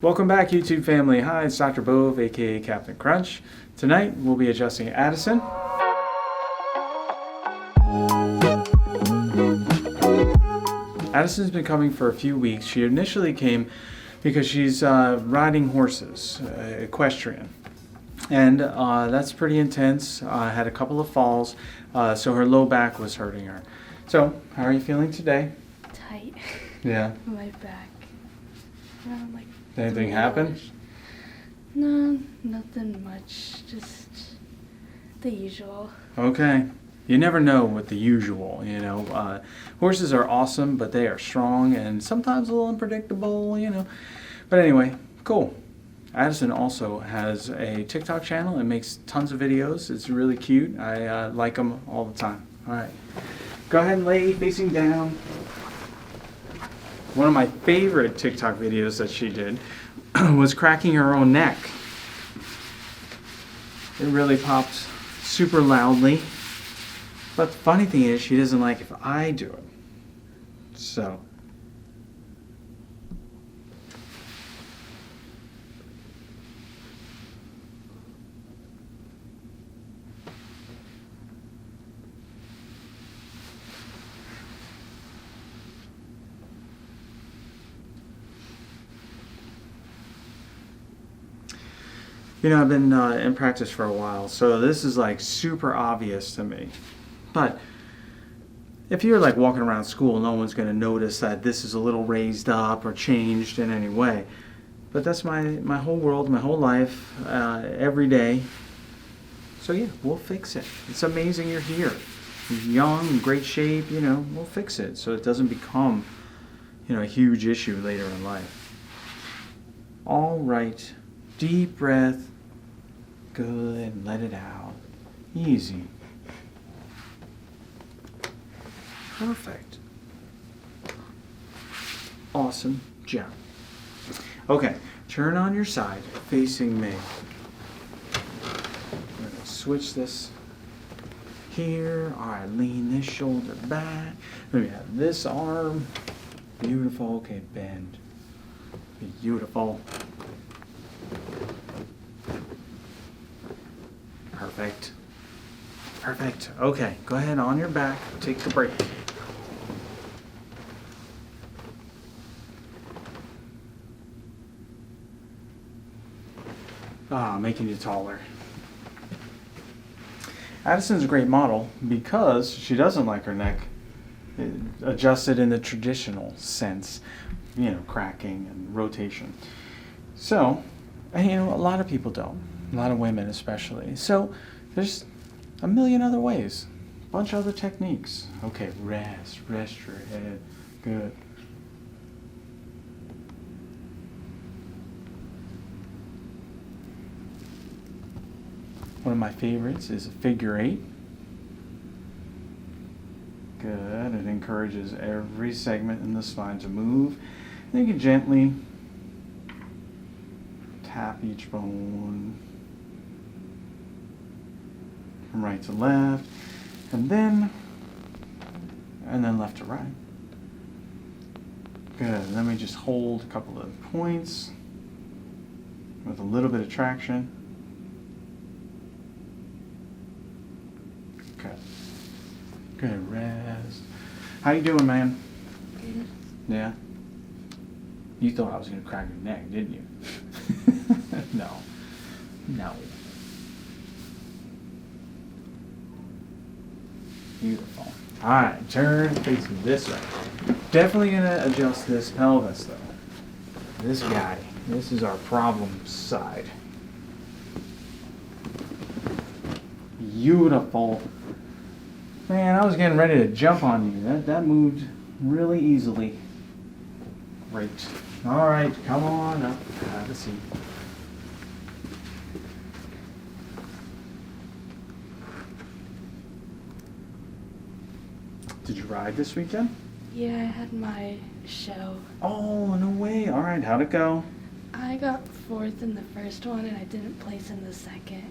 Welcome back, YouTube family. Hi, it's Dr. Bove, aka Captain Crunch. Tonight we'll be adjusting Addison. Addison's been coming for a few weeks. She initially came because she's riding horses, equestrian. And that's pretty intense. Had a couple of falls, so her low back was hurting her. So, how are you feeling today? Tight. Yeah. My back. Like Anything happen? No, nothing much. Just the usual. Okay. You never know with the usual, you know. Horses are awesome, but they are strong and sometimes a little unpredictable, you know. But anyway, cool. Addison also has a TikTok channel and makes tons of videos. It's really cute. I like them all the time. All right. Go ahead and lay facing down. One of my favorite TikTok videos that she did was cracking her own neck. It really popped super loudly. But the funny thing is, she doesn't like if I do it. So. You know, I've been in practice for a while, so this is like super obvious to me. But if you're like walking around school, no one's going to notice that this is a little raised up or changed in any way. But that's my whole world, my whole life, every day. So yeah, we'll fix it. It's amazing you're here. You're young, in great shape, you know, we'll fix it so it doesn't become, you know, a huge issue later in life. All right. Deep breath. Good. Let it out. Easy. Perfect. Awesome job. Okay, turn on your side, facing me. I'm going to switch this here. All right, lean this shoulder back. Let me have this arm. Beautiful. Okay, bend. Beautiful. Perfect. Perfect. Okay, go ahead on your back. Take the break. Making you taller. Addison's a great model because she doesn't like her neck adjusted in the traditional sense, you know, cracking and rotation. So, and, you know, a lot of people don't. A lot of women especially. So, there's a million other ways. A bunch of other techniques. Okay, rest your head. Good. One of my favorites is a figure 8. Good. It encourages every segment in the spine to move. And you can gently tap each bone from right to left, and then left to right. Good. Let me just hold a couple of points with a little bit of traction. Good. Good. Rest. How you doing, man? Good. Yeah. You thought I was gonna crack your neck, didn't you? No. No. Beautiful. Alright, turn facing this way. Definitely gonna adjust this pelvis though. This guy. This is our problem side. Beautiful. Man, I was getting ready to jump on you. That moved really easily. Great. Alright, come on up. Have a seat. Did you ride this weekend? Yeah, I had my show. Oh, no way. All right, how'd it go? I got 4th in the first one and I didn't place in the second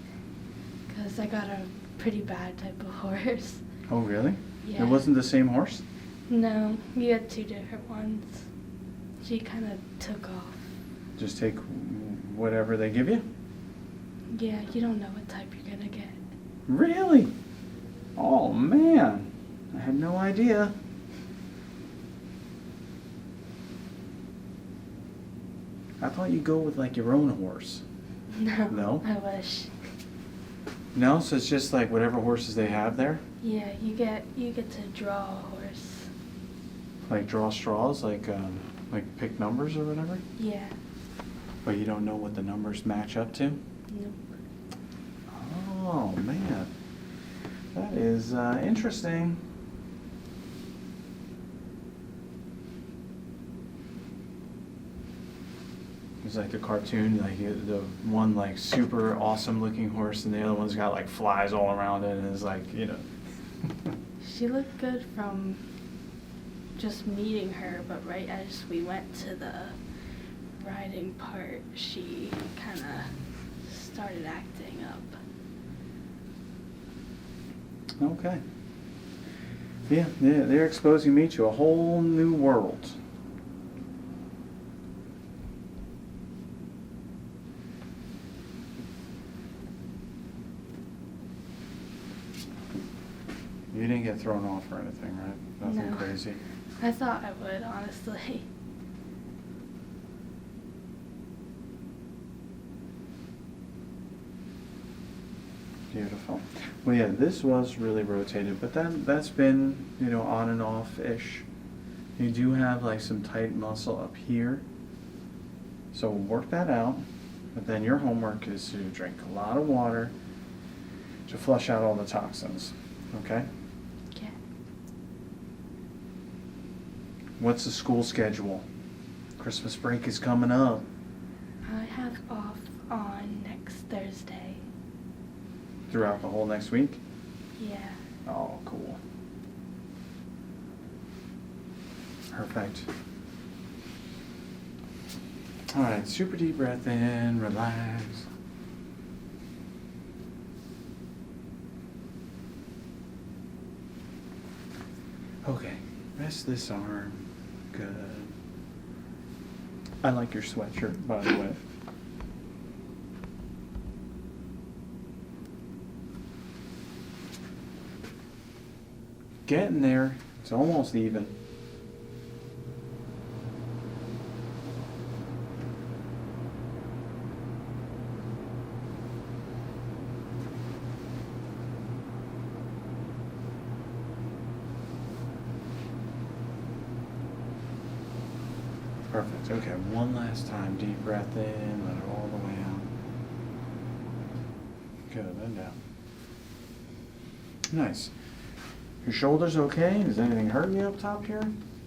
because I got a pretty bad type of horse. Oh, really? Yeah. It wasn't the same horse? No, we had 2 different ones. She kind of took off. Just take whatever they give you? Yeah, you don't know what type you're gonna get. Really? Oh man, I had no idea. I thought you'd go with like your own horse. No. No? I wish. No, so it's just like whatever horses they have there? Yeah, you get to draw a horse. Like draw straws, like pick numbers or whatever? Yeah. But you don't know what the numbers match up to? Nope. Oh man, that is interesting. It's like the cartoon, like the one like super awesome looking horse, and the other one's got like flies all around it, and it's like, you know. She looked good from just meeting her, but right as we went to the riding part, she kind of started acting up. Okay. Yeah, they're exposing me to a whole new world. You didn't get thrown off or anything, right? Nothing No. crazy. I thought I would, honestly. Beautiful. Well, yeah, this was really rotated, but that's been, you know, on and off-ish. You do have like some tight muscle up here. So work that out. But then your homework is to drink a lot of water to flush out all the toxins. Okay? Okay. What's the school schedule? Christmas break is coming up. I have off on next Thursday. Throughout the whole next week? Yeah. Oh, cool. Perfect. All right, super deep breath in, relax. Okay, rest this arm. Good. I like your sweatshirt, by the way. Getting there. It's almost even. Perfect. Okay, one last time. Deep breath in, let it all the way out. Good, and down. Nice. Your shoulders okay? Is anything hurting you up top here?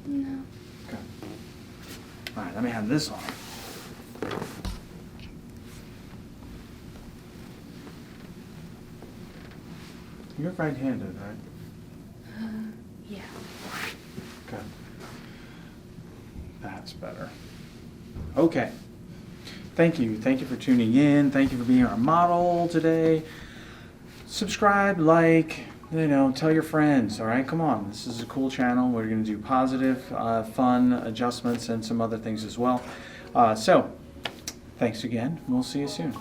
No. Okay. All right, let me have this on. You're right-handed, right? Yeah. Good. That's better. Okay. Thank you. Thank you for tuning in. Thank you for being our model today. Subscribe, like, you know, tell your friends, all right? Come on. This is a cool channel. We're going to do positive, fun adjustments and some other things as well. So, thanks again. We'll see you soon.